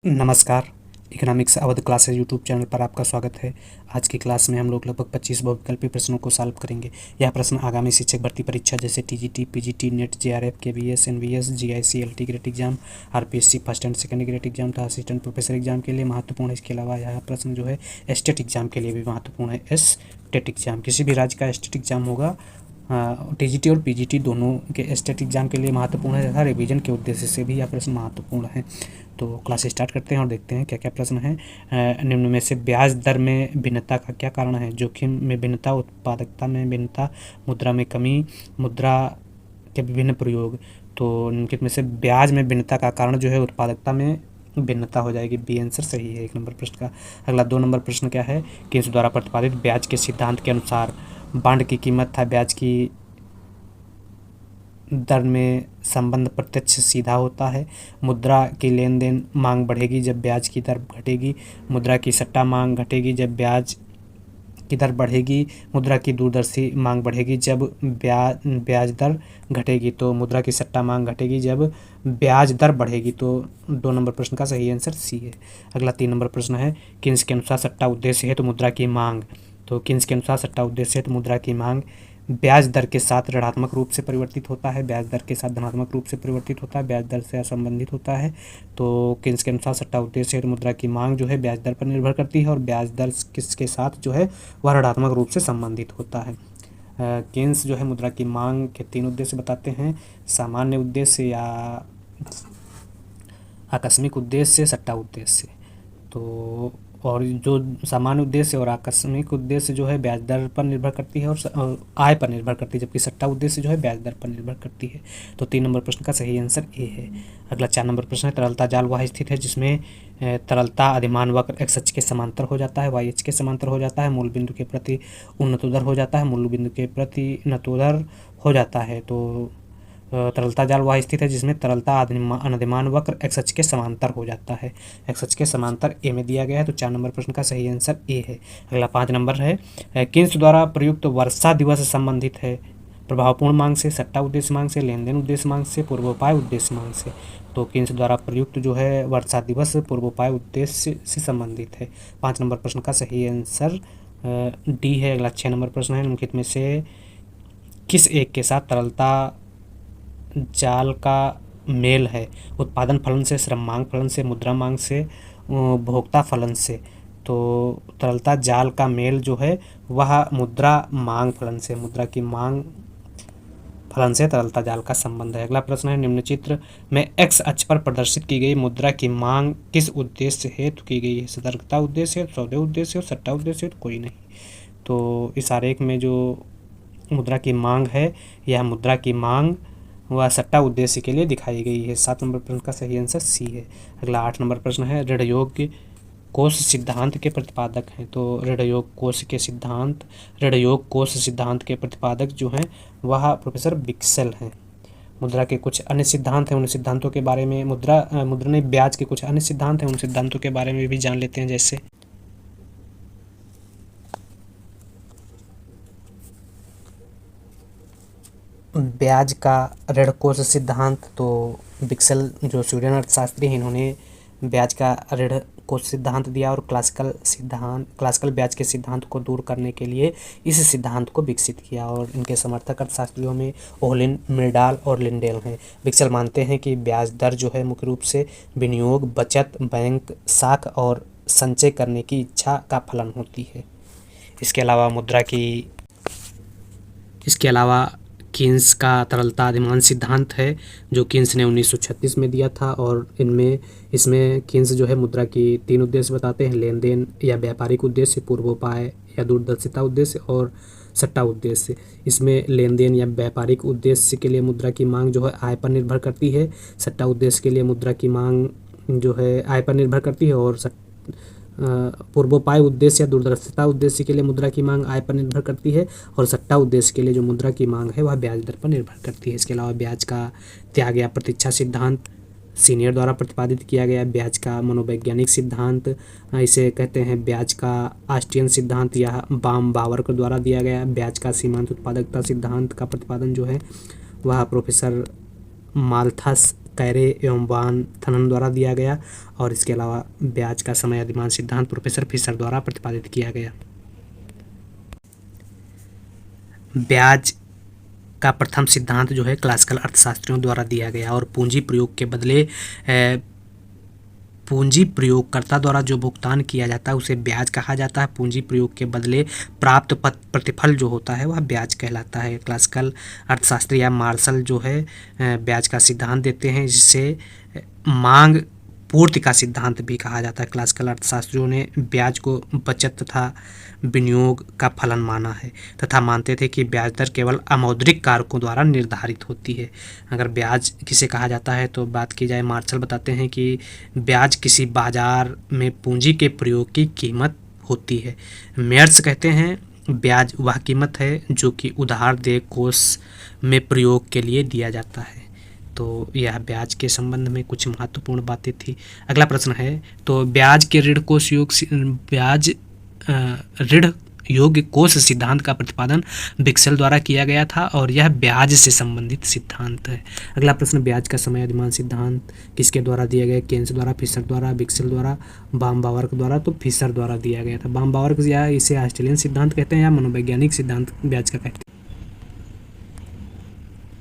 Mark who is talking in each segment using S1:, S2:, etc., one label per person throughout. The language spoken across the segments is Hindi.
S1: नमस्कार। Economics Awadh classes YouTube channel पर आपका स्वागत है। आज की क्लास में हम लोग लगभग 25 बहुविकल्पी प्रश्नों को सॉल्व करेंगे। यह प्रश्न आगामी शिक्षक भर्ती परीक्षा जैसे TGT, PGT, NET, JRF, KVS, NVS, GIC, LT grade exam, RPSC first and second grade exam तथा असिस्टेंट प्रोफेसर एग्जाम के लिए महत्वपूर्ण है। इसके अलावा यह प्रश्न जो है स्टेट एग्जाम के लिए भी महत्वपूर्ण है। स्टेट एग्जाम किसी भी राज्य का स्टेट एग्जाम होगा। टीजीटी और पीजीटी दोनों के स्टेट एग्जाम के लिए महत्वपूर्ण है तथा रिवीजन के उद्देश्य से भी यह प्रश्न महत्वपूर्ण है। तो क्लास स्टार्ट करते हैं और देखते हैं क्या क्या प्रश्न है। निम्न में से ब्याज दर में भिन्नता का क्या कारण है? जोखिम में भिन्नता, उत्पादकता में भिन्नता, मुद्रा में कमी, मुद्रा के विभिन्न प्रयोग। तो निम्नलिखित में से ब्याज में भिन्नता का कारण जो है उत्पादकता में भिन्नता हो जाएगी। बी आंसर सही है 1 नंबर प्रश्न का। अगला 2 नंबर प्रश्न क्या है कि इस द्वारा प्रतिपादित ब्याज के सिद्धांत के अनुसार बांड की कीमत था ब्याज की दर में संबंध प्रत्यक्ष सीधा होता है। मुद्रा की लेन देन मांग बढ़ेगी जब ब्याज की दर घटेगी। मुद्रा की सट्टा मांग घटेगी जब ब्याज की दर बढ़ेगी। मुद्रा की दूरदर्शी मांग बढ़ेगी जब ब्याज दर घटेगी। तो मुद्रा की सट्टा मांग घटेगी जब ब्याज दर बढ़ेगी। तो 2 नंबर प्रश्न का सही आंसर सी है। अगला 3 नंबर प्रश्न है किन्स के अनुसार सट्टा उद्देश्य है तो मुद्रा की मांग। तो किन्स के अनुसार सट्टा उद्देश्य है तो मुद्रा की मांग ब्याज दर के साथ ऋणात्मक रूप से परिवर्तित होता है, ब्याज दर के साथ धनात्मक रूप से परिवर्तित होता है, ब्याज दर से असंबंधित होता है। तो किन्स के अनुसार सट्टा उद्देश्य है तो मुद्रा की मांग जो है ब्याज दर पर निर्भर करती है और ब्याज दर किसके साथ जो है वह ऋणात्मक रूप से संबंधित होता है। किन्स जो है मुद्रा की मांग के 3 उद्देश्य बताते हैं: सामान्य उद्देश्य या आकस्मिक उद्देश्य, सट्टा उद्देश्य। तो और जो सामान्य उद्देश्य और आकस्मिक उद्देश्य जो है ब्याज दर पर निर्भर करती है और आय पर निर्भर करती है, जबकि सट्टा उद्देश्य जो है ब्याज दर पर निर्भर करती है। तो 3 नंबर प्रश्न का सही आंसर ए है। अगला 4 नंबर प्रश्न है तरलता जाल वह स्थित है जिसमें तरलता अधिमान वक्र एक्स अक्ष के समांतर हो जाता है, वाई अक्ष के समांतर हो जाता है, मूल बिंदु के प्रति उन्नतोदर हो जाता है, मूल बिंदु के प्रति नतोदर हो जाता है। तो तरलता जाल वह स्थित है जिसमें तरलता अधिमान वक्र एक्स अक्ष के समांतर हो जाता है। एक्स अक्ष के समांतर ए में दिया गया है। तो 4 नंबर प्रश्न का सही आंसर ए है। अगला 5 नंबर है किन्स द्वारा प्रयुक्त वर्षा दिवस संबंधित है? प्रभावपूर्ण मांग से, सट्टा उद्देश्य मांग से, लेन देन उद्देश्य मांग से, पूर्वोपाय उद्देश्य मांग से। तो किन्स द्वारा प्रयुक्त जो है वर्षा दिवस पूर्वोपाय उद्देश्य से संबंधित है। 5 नंबर प्रश्न का सही आंसर डी है। अगला 6 नंबर प्रश्न है निम्नलिखित में से किस एक के साथ तरलता जाल का मेल है? उत्पादन फलन से, श्रम मांग फलन से, मुद्रा मांग से, उपभोक्ता फलन से। तो तरलता जाल का मेल जो है वह मुद्रा मांग फलन से, मुद्रा की मांग फलन से तरलता जाल का संबंध है। अगला प्रश्न है निम्न चित्र में एक्स अक्ष पर प्रदर्शित की गई मुद्रा की मांग किस उद्देश्य हेतु की गई है? सतर्कता उद्देश्य, सौदे उद्देश्य और सट्टा उद्देश्य तो कोई नहीं। तो इस आरेख में जो मुद्रा की मांग है यह मुद्रा की मांग वह सट्टा उद्देश्य के लिए दिखाई गई है। 7 नंबर प्रश्न का सही आंसर सी है। अगला 8 नंबर प्रश्न है ऋण योग्य कोष सिद्धांत के प्रतिपादक हैं। तो ऋण योग कोष सिद्धांत के प्रतिपादक जो हैं वह प्रोफेसर बिक्सेल हैं। मुद्रा के कुछ अन्य सिद्धांत हैं, उन सिद्धांतों के बारे में मुद्रा ने ब्याज के कुछ अन्य सिद्धांत हैं, उन सिद्धांतों के बारे में भी जान लेते हैं। जैसे ब्याज का ऋण कोष सिद्धांत, तो बिक्सेल जो स्वीडन अर्थशास्त्री हैं इन्होंने ब्याज का ऋण कोष सिद्धांत दिया और क्लासिकल ब्याज के सिद्धांत को दूर करने के लिए इस सिद्धांत को विकसित किया। और इनके समर्थक अर्थशास्त्रियों में ओहलिन, मिरडाल और लिंडेल हैं। बिक्सेल मानते हैं कि ब्याज दर जो है मुख्य रूप से विनियोग, बचत, बैंक साख और संचय करने की इच्छा का फलन होती है। इसके अलावा किन्स का तरलता अधिमान सिद्धांत है जो किन्स ने 1936 में दिया था। और इसमें किन्स जो है मुद्रा की 3 उद्देश्य बताते हैं: लेन देन या व्यापारिक उद्देश्य, पूर्वोपाय या दूरदर्शिता उद्देश्य और सट्टा उद्देश्य। इसमें लेन देन या व्यापारिक उद्देश्य के लिए मुद्रा की मांग जो है आय पर निर्भर करती है, सट्टा उद्देश्य के लिए मुद्रा की मांग जो है आय पर निर्भर करती है और पूर्वोपाय उद्देश्य या दूरदर्शिता उद्देश्य के लिए मुद्रा की मांग आय पर निर्भर करती है और सट्टा उद्देश्य के लिए जो मुद्रा की मांग है वह ब्याज दर पर निर्भर करती है। इसके अलावा ब्याज का त्याग या प्रतीक्षा सिद्धांत सीनियर द्वारा प्रतिपादित किया गया। ब्याज का मनोवैज्ञानिक सिद्धांत इसे कहते हैं ब्याज का ऑस्टियन सिद्धांत या बावर्क द्वारा दिया गया। ब्याज का सीमांत उत्पादकता सिद्धांत का प्रतिपादन जो है वह प्रोफेसर माल्थस कैरे एवं वान थनन द्वारा दिया गया। और इसके अलावा ब्याज का समय अधिमान सिद्धांत प्रोफेसर फिशर द्वारा प्रतिपादित किया गया। ब्याज का प्रथम सिद्धांत जो है क्लासिकल अर्थशास्त्रियों द्वारा दिया गया और पूंजी प्रयोग के बदले पूंजी प्रयोगकर्ता द्वारा जो भुगतान किया जाता है उसे ब्याज कहा जाता है। पूंजी प्रयोग के बदले प्राप्त प्रतिफल जो होता है वह ब्याज कहलाता है। क्लासिकल अर्थशास्त्री या मार्शल जो है ब्याज का सिद्धांत देते हैं, जिससे मांग पूर्ति का सिद्धांत भी कहा जाता है। क्लासिकल अर्थशास्त्रियों ने ब्याज को बचत तथा विनियोग का फलन माना है तथा मानते थे कि ब्याज दर केवल अमौद्रिक कारकों द्वारा निर्धारित होती है। अगर ब्याज किसे कहा जाता है तो बात की जाए, मार्शल बताते हैं कि ब्याज किसी बाजार में पूंजी के प्रयोग की कीमत होती है। मेयर्स कहते हैं ब्याज वह कीमत है जो कि उधार देय कोष में प्रयोग के लिए दिया जाता है। तो यह ब्याज के संबंध में कुछ महत्वपूर्ण बातें थी। अगला प्रश्न है, तो ब्याज के ऋण कोष ऋण योग्य कोष सिद्धांत का प्रतिपादन बिक्सेल द्वारा किया गया था और यह ब्याज से संबंधित सिद्धांत है। अगला प्रश्न, ब्याज का समय अधिमान सिद्धांत किसके द्वारा दिया गया? केन्स द्वारा, फिशर द्वारा, बिक्सेल द्वारा, बामबावर्क द्वारा। तो फिशर द्वारा दिया गया था। बामबावर्क या इसे ऑस्ट्रेलियन सिद्धांत कहते हैं या मनोवैज्ञानिक सिद्धांत ब्याज का कहते हैं।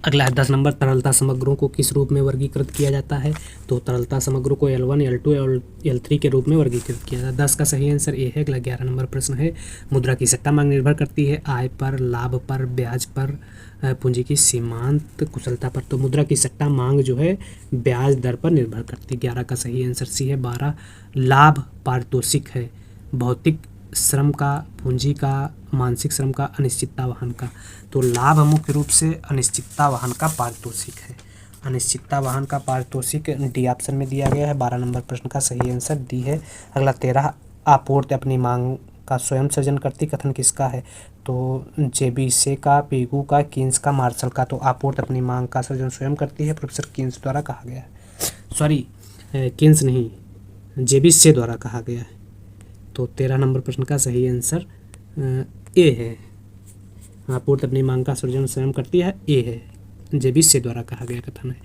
S1: अगला है 10 नंबर, तरलता समग्रों को किस रूप में वर्गीकृत किया जाता है? तो तरलता समग्रों को L1, L2 और L3 के रूप में वर्गीकृत किया जाता है। 10 का सही आंसर ए है। अगला 11 नंबर प्रश्न है, मुद्रा की सट्टा मांग निर्भर करती है आय पर, लाभ पर, ब्याज पर, पूंजी की सीमांत कुशलता पर। तो मुद्रा की सट्टा मांग जो है ब्याज दर पर निर्भर करती है। 11 का सही आंसर सी है। 12 लाभ पारितोषिक है, भौतिक श्रम का, पूंजी का, मानसिक श्रम का, अनिश्चितता वहन का। तो लाभ मुख्य रूप से अनिश्चितता वहन का पारितोषिक है। अनिश्चितता वहन का पारितोषिक डी ऑप्शन में दिया गया है। 12 नंबर प्रश्न का सही आंसर डी है। अगला 13, आपूर्ति अपनी मांग का स्वयं सृजन करती, कथन किसका है? तो जेबीसे का, पेगू का, कीन्स का, मार्शल का। तो आपूर्ति अपनी मांग का सृजन स्वयं करती है, प्रोफेसर कीन्स द्वारा कहा गया है। सॉरी, कीन्स नहीं, जेबीसे द्वारा कहा गया है। तो 13 नंबर प्रश्न का सही आंसर ए है। आपूर्ति अपनी मांग का सृजन स्वयं करती है, ए है। जेबीसे द्वारा कहा गया कथन है।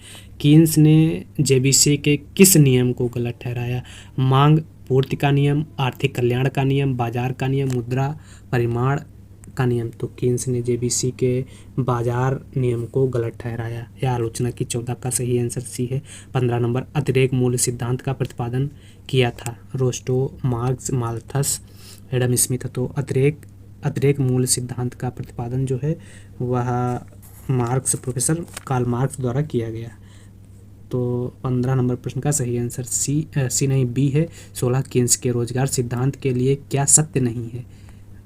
S1: कीन्स ने जेबीसे के किस नियम को गलत ठहराया? मांग पूर्ति का नियम, आर्थिक कल्याण का नियम, बाजार का नियम, मुद्रा परिमाण का नियम। तो कीन्स ने जेबीसी के बाजार नियम को गलत ठहराया या आलोचना की। 14 का सही आंसर सी है। 15 नंबर, अतिरेक मूल्य सिद्धांत का प्रतिपादन किया था Rosto, marks, Malthus, Adam Smith. तो अतिरेक मूल्य सिद्धांत का प्रतिपादन जो है वह मार्क्स, प्रोफेसर कार्ल मार्क्स द्वारा किया गया। तो 15 नंबर प्रश्न का सही आंसर सी नहीं, बी है। 16, कीन्स के रोजगार सिद्धांत के लिए क्या सत्य नहीं है?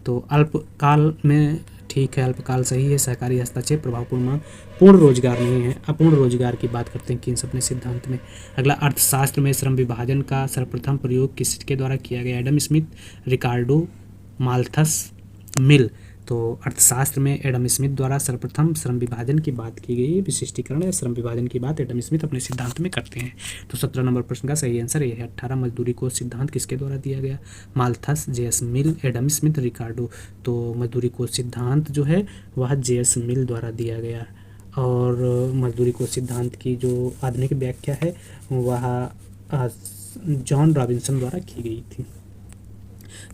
S1: तो अल्पकाल में ठीक है, अल्पकाल सही है। सहकारी हस्तक्षेप, प्रभावपूर्ण मांग, पूर्ण रोजगार नहीं है। अपूर्ण रोजगार की बात करते हैं कीन्स अपने सिद्धांत में। अगला, अर्थशास्त्र में श्रम विभाजन का सर्वप्रथम प्रयोग किसके द्वारा किया गया? एडम स्मिथ, रिकार्डो, माल्थस, मिल। तो अर्थशास्त्र में एडम स्मिथ द्वारा सर्वप्रथम श्रम विभाजन की बात की गई। विशिष्टीकरण या श्रम विभाजन की बात एडम स्मिथ अपने सिद्धांत में करते हैं। तो 17 नंबर प्रश्न का सही आंसर ये है। 18, मजदूरी कोष सिद्धांत किसके द्वारा दिया गया? माल्थस, जेएस मिल, एडम स्मिथ, रिकार्डो। तो मजदूरी कोष सिद्धांत जो है वह जेएस मिल द्वारा दिया गया। और मजदूरी कोष सिद्धांत की जो आधुनिक व्याख्या है वह जॉन रॉबिन्सन द्वारा की गई थी।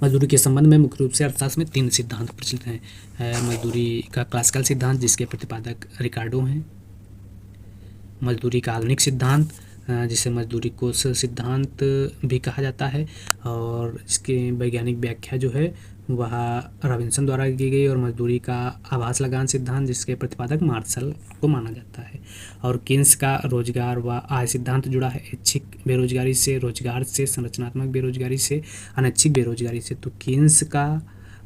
S1: मजदूरी के संबंध में मुख्य रूप से अर्थशास्त्र में 3 सिद्धांत प्रचलित हैं। मजदूरी का क्लासिकल सिद्धांत जिसके प्रतिपादक रिकार्डो हैं, मजदूरी का आधुनिक सिद्धांत जिसे मजदूरी कोष सिद्धांत भी कहा जाता है, और इसके वैज्ञानिक व्याख्या जो है वह रॉबिन्सन द्वारा की गई, और मजदूरी का आभास लगान सिद्धांत जिसके प्रतिपादक मार्शल को माना जाता है। और कीन्स का रोजगार व आय सिद्धांत जुड़ा है ऐच्छिक बेरोजगारी से, रोजगार से, संरचनात्मक बेरोजगारी से, अनैच्छिक बेरोजगारी से। तो कीन्स का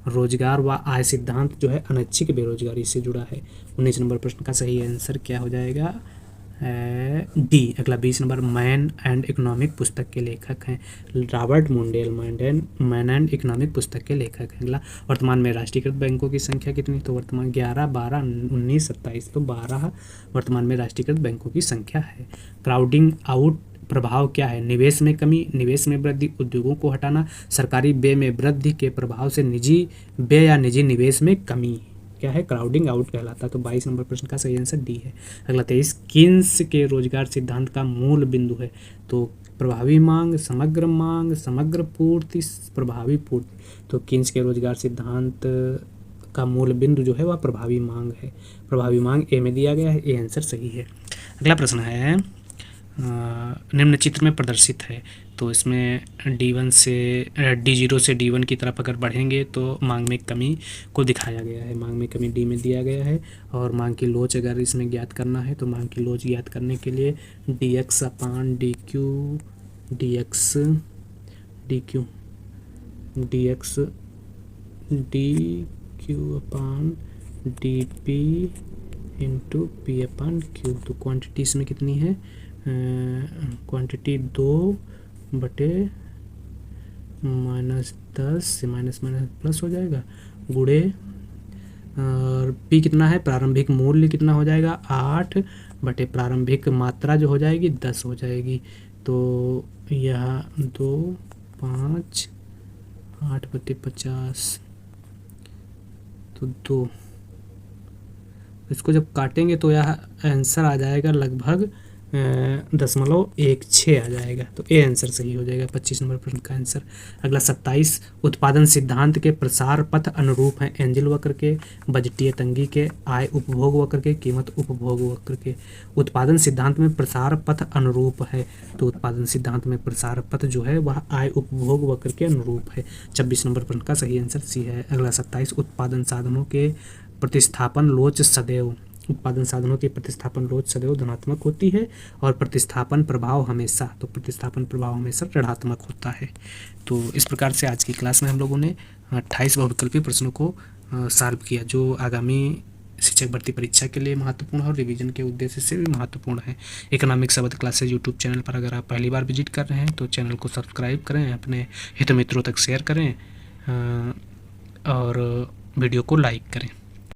S1: रोजगार व आय सिद्धांत जो है अनैच्छिक बेरोजगारी से जुड़ा है। 19 नंबर प्रश्न का सही आंसर क्या हो जाएगा? डी। अगला 20 नंबर, मैन एंड इकोनॉमिक पुस्तक के लेखक हैं Robert Mundell. Man and economic पुस्तक के लेखक हैं। अगला, वर्तमान में राष्ट्रीयकृत बैंकों की संख्या कितनी? तो वर्तमान 11, 12, 19, 27। तो 12 वर्तमान में राष्ट्रीयकृत बैंकों की संख्या है। क्राउडिंग आउट प्रभाव क्या है? निवेश में कमी, निवेश में वृद्धि, उद्योगों को हटाना, सरकारी व्यय में वृद्धि के प्रभाव से निजी व्यय या निजी निवेश में कमी। क्या है, क्राउडिंग आउट कहलाता है। तो 22 नंबर प्रश्न का सही आंसर डी है। अगला 23, किन्स के रोजगार सिद्धांत का मूल बिंदु है। तो प्रभावी मांग, समग्र पूर्ति, प्रभावी पूर्ति। तो किन्स के रोजगार सिद्धांत का मूल बिंदु जो है वह प्रभावी मांग है। प्रभावी मांग ए में दिया गया है, ए आंसर सही है। अगला प्रश्न है निम्न चित्र में प्रदर्शित है। तो इसमें D0 से D1 की तरफ अगर बढ़ेंगे तो मांग में कमी को दिखाया गया है। मांग में कमी डी में दिया गया है। और मांग की लोच अगर इसमें ज्ञात करना है तो मांग की लोच ज्ञात करने के लिए dx अपान dq dx dq अपान dp इंटू पी अपान क्यू। तो क्वांटिटी इसमें कितनी है, क्वांटिटी 2/-10 से माइनस प्लस हो जाएगा, गुणे और पी कितना है, प्रारंभिक मूल्य कितना हो जाएगा 8 प्रारंभिक मात्रा जो हो जाएगी 10 हो जाएगी। तो यह 2 5 8/50 तो 2, इसको जब काटेंगे तो यह आंसर आ जाएगा लगभग 0.16 आ जाएगा। तो ए आंसर सही हो जाएगा 25 नंबर प्रश्न का आंसर। अगला 27, उत्पादन सिद्धांत के प्रसार पथ अनुरूप हैं एंजल वक्र के, बजटीय तंगी के, आय उपभोग वक्र के, कीमत उपभोग वक्र के। उत्पादन सिद्धांत में प्रसार पथ अनुरूप है। तो उत्पादन सिद्धांत में प्रसार पथ जो है वह आय उपभोग वक्र के अनुरूप है। 26 नंबर प्रश्न का सही आंसर सी है। अगला 27, उत्पादन साधनों के प्रतिस्थापन लोच सदैव, उत्पादन साधनों की प्रतिस्थापन लोच सदैव धनात्मक होती है और प्रतिस्थापन प्रभाव हमेशा, तो प्रतिस्थापन प्रभाव हमेशा ऋणात्मक होता है। तो इस प्रकार से आज की क्लास में हम लोगों ने 28 बहुविकल्पी प्रश्नों को सॉल्व किया, जो आगामी शिक्षक भर्ती परीक्षा के लिए महत्वपूर्ण है और रिवीजन के उद्देश्य से भी महत्वपूर्ण है। इकोनॉमिक शब्द क्लासेज यूट्यूब चैनल पर अगर आप पहली बार विजिट कर रहे हैं तो चैनल को सब्सक्राइब करें, अपने हित मित्रों तक शेयर करें और वीडियो को लाइक करें।